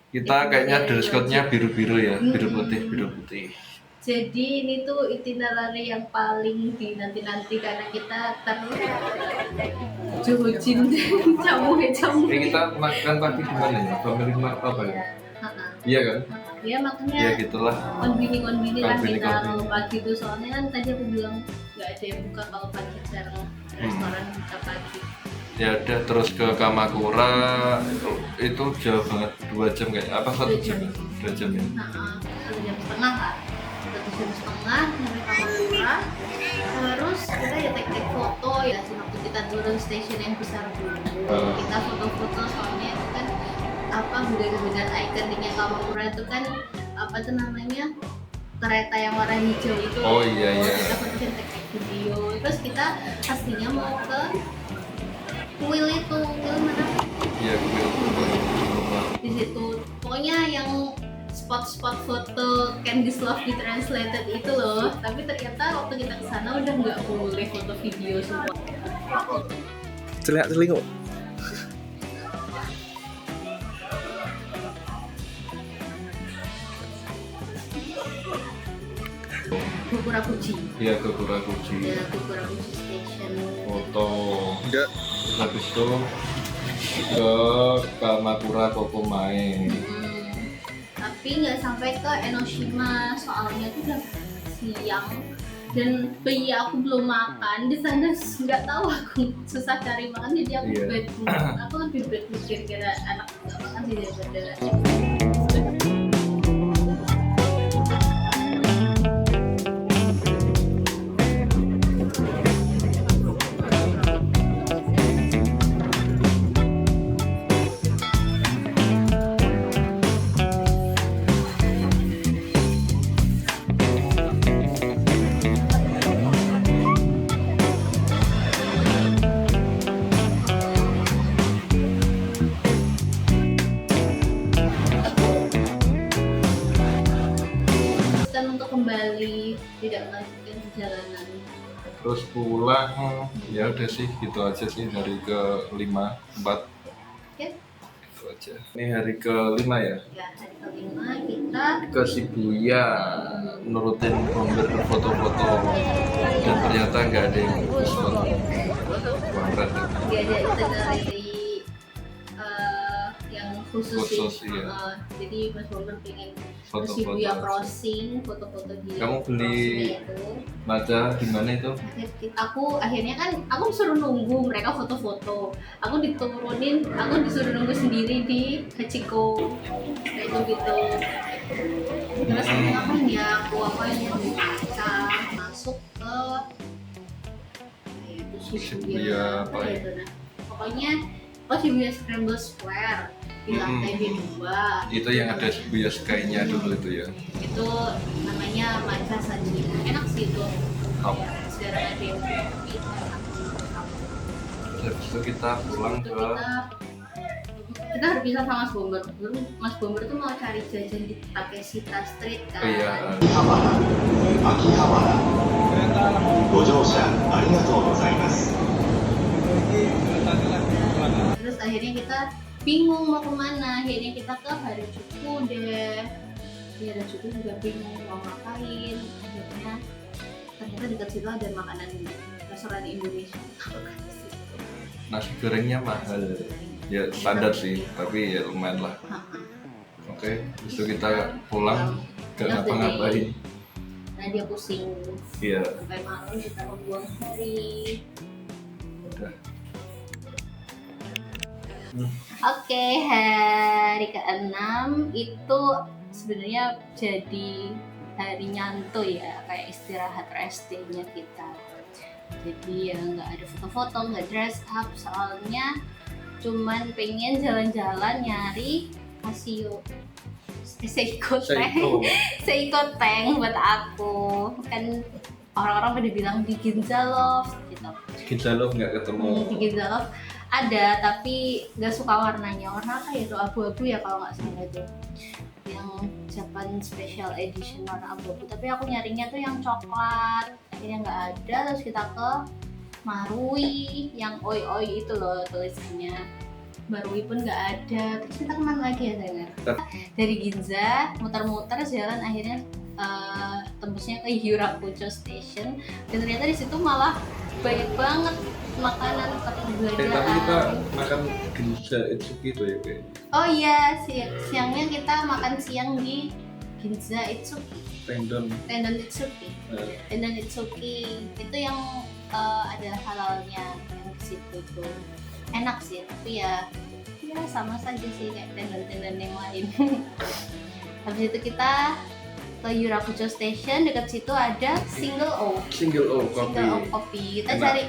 Kita kayaknya dress code-nya biru-biru ya, biru putih. Jadi ini tuh itinerary yang paling dinanti-nanti karena kita terjojin camu-camu. Kita makan pagi di mana ya? Family Mart apa ya? Iya kan? Ya makanya Ya gitulah. konbini lah kita Konbini. kalau pagi tuh, soalnya kan tadi aku bilang nggak ada yang buka kalau pagi, jarang restoran buka pagi. Ya udah terus ke Kamakura, itu jauh banget, 2 jam kayak apa, 1 jam, 2 jam ya. 1,5 jam lah, 1,5 jam sampai Kamakura. Terus kita ya take foto ya, waktu kita turun stasiun yang besar dulu, kita foto-foto, soalnya itu kan apa, benar-benar ikoniknya Kamakura itu kan apa tuh namanya, kereta yang warna hijau itu. Oh iya. Kita fotoin, take video. Terus kita pastinya mau ke kuil itu, kuil mana? Iya, kuil Di situ pokoknya yang spot-spot foto Candice Love di translated itu loh. Tapi ternyata waktu kita kesana udah nggak boleh foto video semua. Celingak-celinguk. Gokurakuji. Iya, Gokurakuji. Ya, Gokurakuji Station. Foto. Enggak. Habis itu ke Kamakura Kokomae. Tapi nggak sampai ke Enoshima, soalnya itu udah siang dan bayi aku belum makan di sana. Nggak tahu, aku susah cari makan, jadi aku bad mood. Aku lebih bad mood kira-kira anak nggak makan sih daripada. Untuk kembali tidak melanjutkan perjalanan. Terus pulang, ya udah sih gitu aja sih hari ke-5, 4. Oke. Gitu aja. Ini hari ke-5 ya? Ya, hari ke-5 kita ke Shibuya nurutin bomber foto-foto, dan ternyata nggak ada yang bagus foto. Keren deh. nggak ada itinerary yang khusus sih. Iya. Jadi Mas Bomber pengen Foto-foto Shibuya aja. crossing, foto-foto di Kamu beli itu. baca di mana itu? Aku akhirnya kan aku disuruh nunggu mereka foto-foto, aku diturunin, aku disuruh nunggu sendiri di Hachiko kayak gitu. Terus aku ngapain ya, aku yang baca masuk ke Shibuya apa ya? Pokoknya Shibuya Scramble Square di lantai B2. Itu yang ada Shibuya Sky-nya dulu itu ya. Itu namanya Matcha Saji. Enak sih itu. Top. Sejarah ada yang Habis itu kita pulang ke kita harus bisa sama Mas Bomber. Mas Bomber tuh mau cari jajan di Takeshita Street kan. iya. Akihabara. ご乗車ありがとうございます。 Terus akhirnya kita bingung mau kemana. Akhirnya kita ke Harajuku deh. Di Harajuku juga bingung mau ngapain. Akhirnya ternyata dekat situ ada makanan restoran Indonesia. Nasi gorengnya mahal. Ya standar sih, tapi ya lumayan lah. Oke, besok kita pulang gak ngapa-ngapain. Nah dia pusing. Iya. Sampai malam kita membuang hari. Udah. Oke, hari ke-6 itu sebenarnya jadi hari nyanto ya, kayak istirahat rest day-nya kita. Jadi ya nggak ada foto-foto, nggak dress up, soalnya cuman pengen jalan-jalan nyari Casio Seiko Tank buat aku. Kan orang-orang pada bilang di Ginza Loft gitu. Ginza Loft nggak ketemu. Di Ginza Loft ada, tapi nggak suka warnanya. Warna apa ya, itu abu-abu ya kalau nggak salah itu. Yang Japan Special Edition warna abu-abu. Tapi aku nyarinya tuh yang coklat. Akhirnya nggak ada, terus kita ke Marui yang oi-oi itu loh tulisannya. Marui pun nggak ada. Terus kita kemana lagi ya sayang? Dari Ginza muter-muter jalan akhirnya tembusnya ke Yurakucho Station, dan ternyata di situ malah banyak banget makanan tempat Tapi kita perbelanjaan. makan Ginza Itsuki tuh ya kayak Oh iya, siangnya kita makan siang di Ginza Itsuki, tendon. Tendon Itsuki. eh, Tendon Itsuki itu yang ada halalnya yang di situ tuh. Enak sih, tapi ya sama saja sih kayak tendon-tendon yang lain. Habis itu kita ke Yurakucho Station, dekat situ ada Single O. Single O Single O kopi. kopi. Kita Enak. cari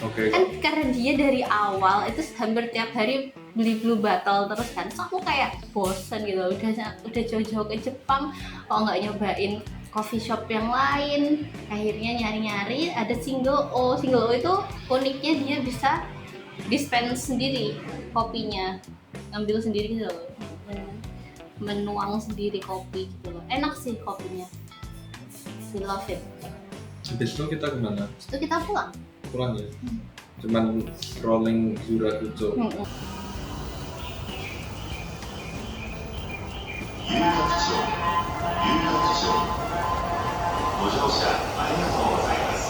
Oke. kan karena dia dari awal itu hampir tiap hari beli Blue Bottle terus kan, so aku kayak bosen gitu, udah jauh-jauh ke Jepang kok nggak nyobain coffee shop yang lain. Akhirnya nyari-nyari ada Single O. Single O itu uniknya dia bisa dispense sendiri kopinya, ngambil sendiri gitu loh, menuang sendiri kopi gitu loh. Enak sih kopinya, si love it. Habis itu kita kemana? Terus itu kita pulang. Pulang ya. Cuman rolling Yurakucho. 有楽町ご乗車ありがとうございます。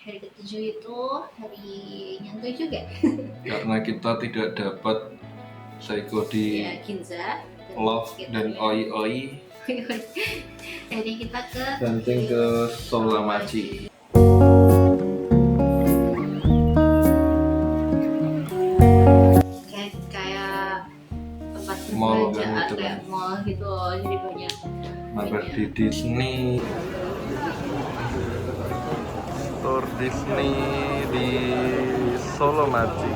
Hari ketujuh itu hari nyantai juga Karena kita tidak dapat Seiko di ya, Ginza Love dan Oi Oi, jadi kita ke banting ke Solamachi. kayak tempat Mall perbelanjaan kan gitu kayak kan. mall gitu loh. Jadi banyak Mampir di Disney, Store Disney di Solamachi,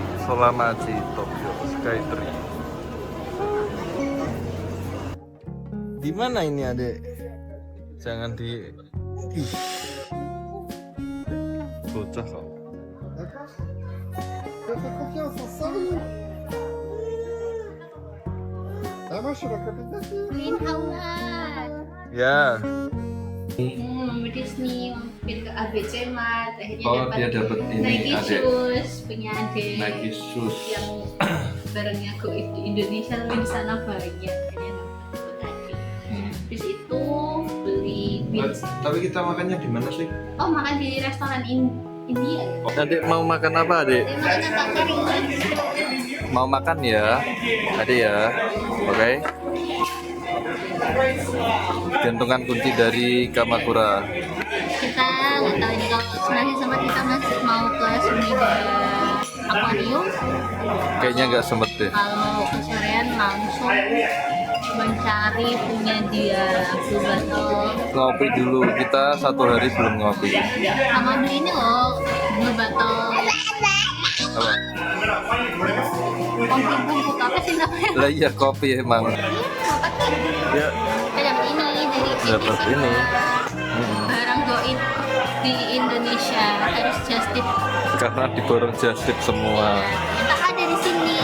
Tokyo Skytree. Di mana ini adek? Jangan di bocah kok. Green Haulan. Ya. Mampir Disney, mampir ke ABC Mart, akhirnya Oh, dia dapat ini, Nike adek. shoes punya adek Nike shoes. yang barangnya go di Indonesia tapi di sana banyak, akhirnya dapat adek. Habis itu beli beans. Tapi kita makannya di mana sih? Oh, makan di restoran India ya? Adek mau makan apa adek? Dia makan apa kari? Mau makan ya, adek ya. Oke. Gantungan kunci dari Kamakura. Kita nggak tahu ini kalau sebenarnya sama kita masih mau ke Sumida Aquarium. Kayaknya nggak sempet deh. Kalau kesorean langsung mencari punya dia Blue Bottle. Ngopi dulu, kita 1 hari belum ngopi. Sama beli ini loh Blue Bottle Apa? kopi bubuk apa sih namanya? Lah iya kopi emang. Ya Kita dapat ini dari dapat ini. barang goib di Indonesia harus just tip. Karena diborong jastip semua. Kita ada di sini.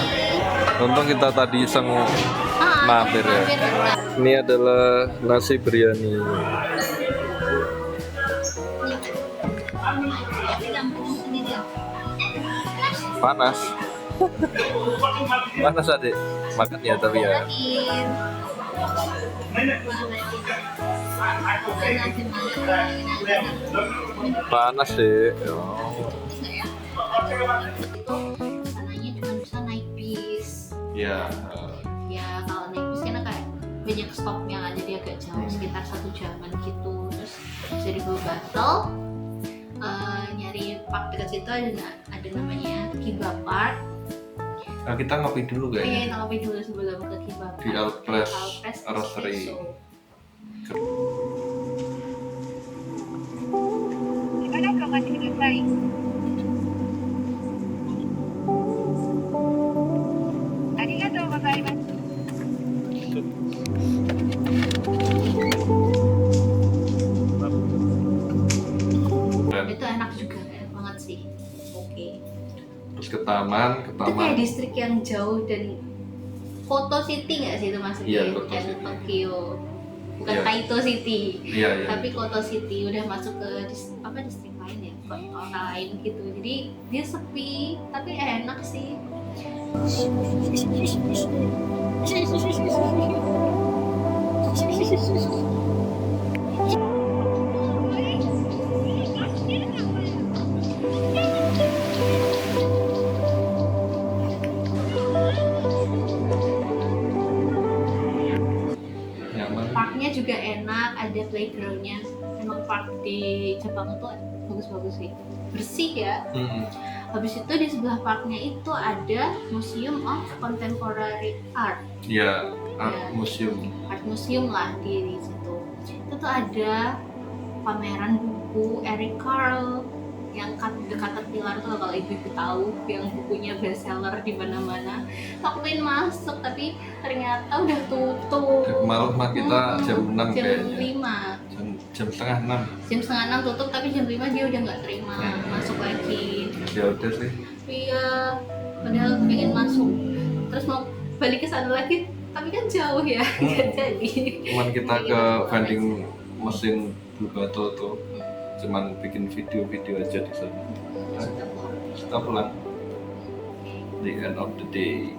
Untung kita tadi iseng mampir ya. Mampir. Ini adalah nasi biryani. Gampang sendiri. Panas. Panas adik. Makan ya tapi ya. Panas deh. Sananya cuma bisa naik bis. Ya. Ya kalau naik bis kan kayak banyak stopnya kan, jadi agak jauh sekitar 1 jaman gitu. Terus jadi Blue Bottle, nyari park dekat situ ada namanya Kiba Park. Nah, kita ngopi dulu Iya, kayaknya. kita ngopi dulu sebelum ke Kiba Park. Di Alpres Alpres Roastery. Espresso. Dan Itu enak juga, enak banget sih. Oke. terus ke taman, Itu kayak distrik yang jauh dan Koto City nggak sih itu maksudnya? Iya, Koto Yang City. Tokyo. Bukan Iya. Taito City. Iya, iya. Tapi Koto City udah masuk ke distrik lain ya, kota lain gitu. Jadi dia sepi, tapi enak sih. Nyaman. Parknya juga enak, ada playgroundnya. Emang park di Jepang itu bagus-bagus sih, bersih ya. Habis itu di sebelah parknya itu ada Museum of Contemporary Art, Ya, art Ya. museum. art museum lah di situ. Itu tuh ada pameran buku Eric Carle yang The Caterpillar tuh, kalau ibu-ibu tahu, yang bukunya bestseller di mana-mana. Aku pengen masuk tapi ternyata udah tutup. Malam mah kita jam 6 jam kayaknya. 5 Jam setengah 6. jam setengah 6 tutup, tapi jam 5 dia udah nggak terima masuk lagi. Ya udah sih. Iya, padahal pengen masuk, terus mau balik ke sana lagi, tapi kan jauh ya, nggak jadi. Cuman kita ke vending mesin Bulgato tuh, cuman bikin video-video aja di sana. Kita pulang. The end of the day.